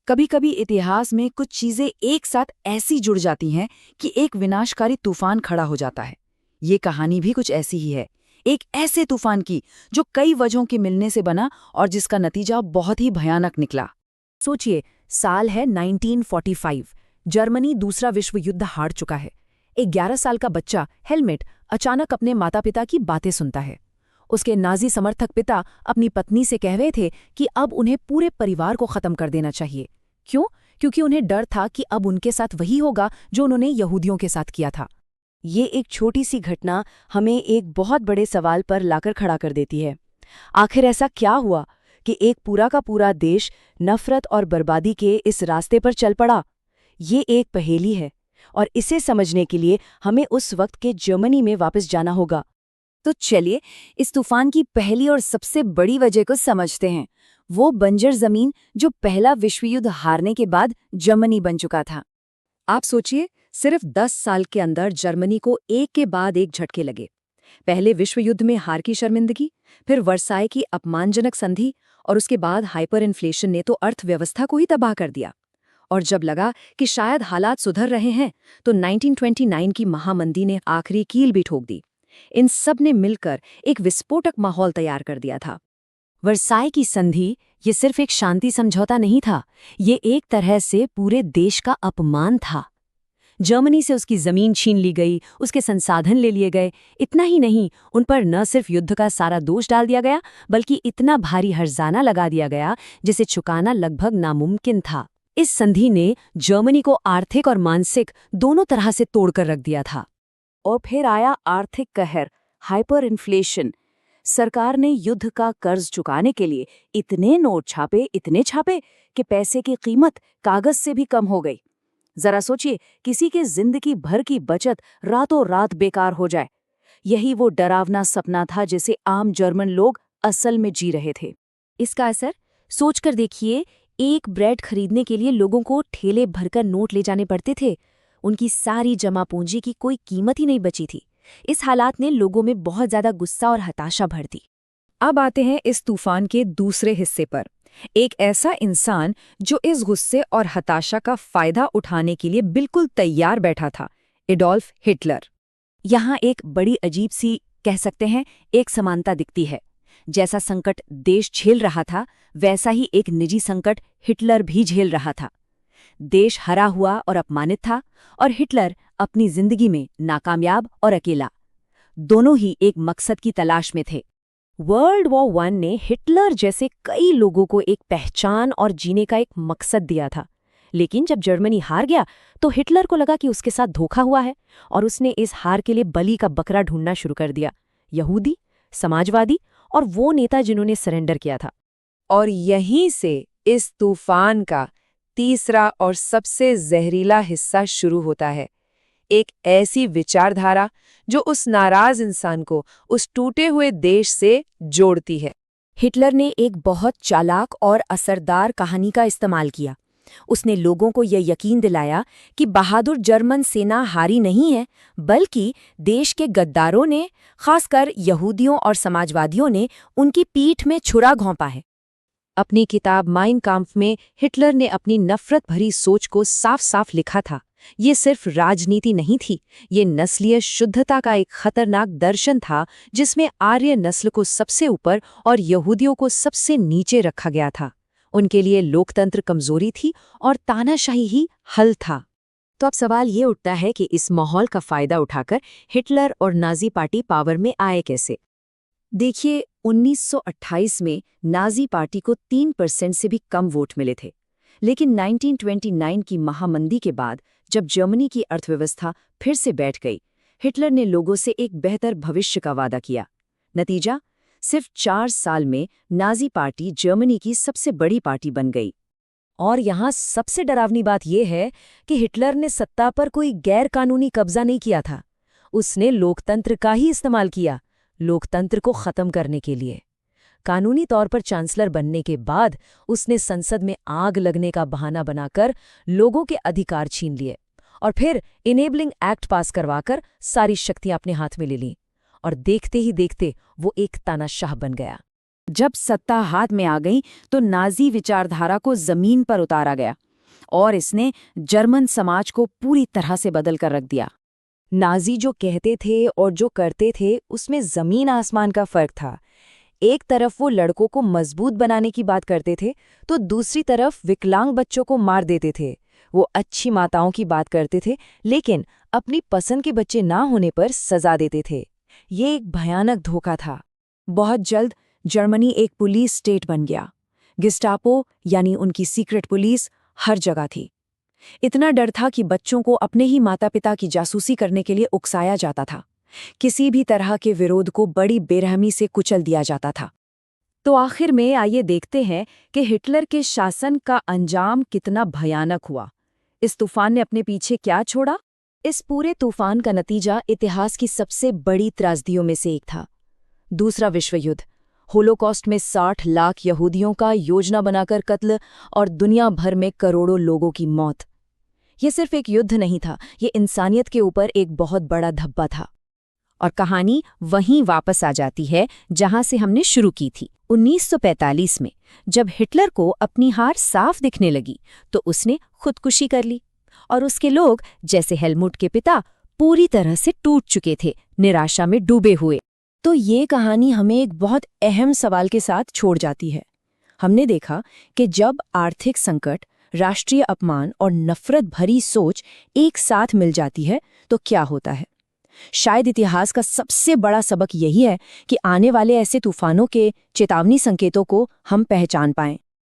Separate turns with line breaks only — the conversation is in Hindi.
कभी कभी इतिहास में कुछ चीजें एक साथ ऐसी जुड़ जाती हैं कि एक विनाशकारी तूफान खड़ा हो जाता है। ये कहानी भी कुछ ऐसी ही है, एक ऐसे तूफान की जो कई वजहों के मिलने से बना और जिसका नतीजा बहुत ही भयानक निकला।
सोचिए, साल है 1945। जर्मनी दूसरा विश्व युद्ध हार चुका है। एक 11 साल का बच्चा हेलमेट अचानक अपने माता पिता की बातें सुनता है। उसके नाजी समर्थक पिता अपनी पत्नी से कह रहे थे कि अब उन्हें पूरे परिवार को खत्म कर देना चाहिए। क्यों? क्योंकि उन्हें डर था कि अब उनके साथ वही होगा जो उन्होंने यहूदियों के साथ किया था।
ये एक छोटी सी घटना हमें एक बहुत बड़े सवाल पर लाकर खड़ा कर देती है। आखिर ऐसा क्या हुआ कि एक पूरा का पूरा देश नफरत और बर्बादी के इस रास्ते पर चल पड़ा? ये एक पहेली है और इसे समझने के लिए हमें उस वक्त के जर्मनी में वापस जाना होगा।
तो चलिए इस तूफान की पहली और सबसे बड़ी वजह को समझते हैं। वो बंजर जमीन जो पहला विश्व युद्ध हारने के बाद जर्मनी बन चुका था।
आप सोचिए, सिर्फ 10 साल के अंदर जर्मनी को एक के बाद एक झटके लगे। पहले विश्व युद्ध में हार की शर्मिंदगी, फिर वर्साय की अपमानजनक संधि और उसके बाद हाइपर इन्फ्लेशन ने तो अर्थव्यवस्था को ही तबाह कर दिया। और जब लगा कि शायद हालात सुधर रहे हैं, तो 1929 की महामंदी ने आखिरी कील भी ठोक दी। इन सब ने मिलकर एक विस्फोटक माहौल तैयार कर दिया था।
वर्साय की संधि ये सिर्फ एक शांति समझौता नहीं था, ये एक तरह से पूरे देश का अपमान था। जर्मनी से उसकी जमीन छीन ली गई, उसके संसाधन ले लिए गए। इतना ही नहीं, उन पर न सिर्फ युद्ध का सारा दोष डाल दिया गया, बल्कि इतना भारी हर्जाना लगा दिया गया जिसे चुकाना लगभग नामुमकिन था। इस संधि ने जर्मनी को आर्थिक और मानसिक दोनों तरह से तोड़कर रख दिया था।
और फिर आया आर्थिक कहर, हाइपर इन्फ्लेशन। सरकार ने युद्ध का कर्ज चुकाने के लिए इतने नोट छापे, इतने छापे कि पैसे की कीमत कागज से भी कम हो गई। जरा सोचिए, किसी के जिंदगी भर की बचत रातों रात बेकार हो जाए। यही वो डरावना सपना था जिसे आम जर्मन लोग असल में जी रहे थे।
इसका असर सोचकर देखिए, एक ब्रेड खरीदने के लिए लोगों को ठेले भरकर नोट ले जाने पड़ते थे। उनकी सारी जमा पूंजी की कोई कीमत ही नहीं बची थी। इस हालात ने लोगों में बहुत ज्यादा गुस्सा और हताशा भर दी।
अब आते हैं इस तूफान के दूसरे हिस्से पर। एक ऐसा इंसान जो इस गुस्से और हताशा का फायदा उठाने के लिए बिल्कुल तैयार बैठा था, एडोल्फ हिटलर।
यहाँ एक बड़ी अजीब सी, कह सकते हैं, एक समानता दिखती है। जैसा संकट देश झेल रहा था, वैसा ही एक निजी संकट हिटलर भी झेल रहा था। देश हरा हुआ और अपमानित था, और हिटलर अपनी जिंदगी में नाकामयाब और अकेला। दोनों ही एक मकसद की तलाश में थे। वर्ल्ड वॉर 1 ने हिटलर जैसे कई लोगों को एक पहचान और जीने का एक मकसद दिया था। लेकिन जब जर्मनी हार गया, तो हिटलर को लगा कि उसके साथ धोखा हुआ है, और उसने इस हार के लिए बलि का बकरा ढूंढना शुरू कर दिया। यहूदी, समाजवादी और वो नेता जिन्होंने सरेंडर किया था।
और यहीं से इस तूफान का तीसरा और सबसे जहरीला हिस्सा शुरू होता है। एक ऐसी विचारधारा जो उस नाराज इंसान को उस टूटे हुए देश से जोड़ती है।
हिटलर ने एक बहुत चालाक और असरदार कहानी का इस्तेमाल किया। उसने लोगों को यह यकीन दिलाया कि बहादुर जर्मन सेना हारी नहीं है, बल्कि देश के गद्दारों ने, खासकर यहूदियों और समाजवादियों ने, उनकी पीठ में छुरा घोंपा है।
अपनी किताब माइन काम्फ में हिटलर ने अपनी नफरत भरी सोच को साफ साफ लिखा था। ये सिर्फ राजनीति नहीं थी, ये नस्लीय शुद्धता का एक खतरनाक दर्शन था, जिसमें आर्य नस्ल को सबसे ऊपर और यहूदियों को सबसे नीचे रखा गया था। उनके लिए लोकतंत्र कमजोरी थी और तानाशाही ही हल था। तो अब सवाल ये उठता है कि इस माहौल का फायदा उठाकर हिटलर और नाजी पार्टी पावर में आए कैसे? देखिए, 1928 में नाजी पार्टी को 3% से भी कम वोट मिले थे। लेकिन 1929 की महामंदी के बाद, जब जर्मनी की अर्थव्यवस्था फिर से बैठ गई, हिटलर ने लोगों से एक बेहतर भविष्य का वादा किया। नतीजा, सिर्फ 4 साल में नाजी पार्टी जर्मनी की सबसे बड़ी पार्टी बन गई। और यहाँ सबसे डरावनी बात यह है कि हिटलर ने सत्ता पर कोई गैर कानूनी कब्जा नहीं किया था। उसने लोकतंत्र का ही इस्तेमाल किया, लोकतंत्र को खत्म करने के लिए। कानूनी तौर पर चांसलर बनने के बाद उसने संसद में आग लगने का बहाना बनाकर लोगों के अधिकार छीन लिए, और फिर इनेबलिंग एक्ट पास करवाकर सारी शक्तियां अपने हाथ में ले लीं। और देखते ही देखते वो एक तानाशाह बन गया।
जब सत्ता हाथ में आ गई तो नाजी विचारधारा को जमीन पर उतारा गया और इसने जर्मन समाज को पूरी तरह से बदल कर रख दिया।
नाजी जो कहते थे और जो करते थे उसमें जमीन आसमान का फर्क था। एक तरफ वो लड़कों को मजबूत बनाने की बात करते थे तो दूसरी तरफ विकलांग बच्चों को मार देते थे। वो अच्छी माताओं की बात करते थे लेकिन अपनी पसंद के बच्चे ना होने पर सजा देते थे। ये एक भयानक धोखा था।
बहुत जल्द जर्मनी एक पुलिस स्टेट बन गया। गिस्टापो यानी उनकी सीक्रेट पुलिस हर जगह थी। इतना डर था कि बच्चों को अपने ही माता पिता की जासूसी करने के लिए उकसाया जाता था। किसी भी तरह के विरोध को बड़ी बेरहमी से कुचल दिया जाता था। तो आखिर में आइए देखते हैं कि हिटलर के शासन का अंजाम कितना भयानक हुआ। इस तूफान ने अपने पीछे क्या छोड़ा? इस पूरे तूफान का नतीजा इतिहास की सबसे बड़ी त्रासदियों में से एक था। दूसरा विश्व युद्ध, होलोकॉस्ट में 60 लाख यहूदियों का योजना बनाकर कत्ल और दुनिया भर में करोड़ों लोगों की मौत। ये सिर्फ एक युद्ध नहीं था, ये इंसानियत के ऊपर एक बहुत बड़ा धब्बा था। और कहानी वहीं वापस आ जाती है जहां से हमने शुरू की थी। 1945 में जब हिटलर को अपनी हार साफ दिखने लगी तो उसने खुदकुशी कर ली और उसके लोग जैसे हेलमुट के पिता पूरी तरह से टूट चुके थे, निराशा में डूबे हुए। तो ये कहानी हमें एक बहुत अहम सवाल के साथ छोड़ जाती है। हमने देखा कि जब आर्थिक संकट, राष्ट्रीय अपमान और नफरत भरी सोच एक साथ मिल जाती है तो क्या होता है। शायद इतिहास का सबसे बड़ा सबक यही है कि आने वाले ऐसे तूफानों के चेतावनी संकेतों को हम पहचान पाएं।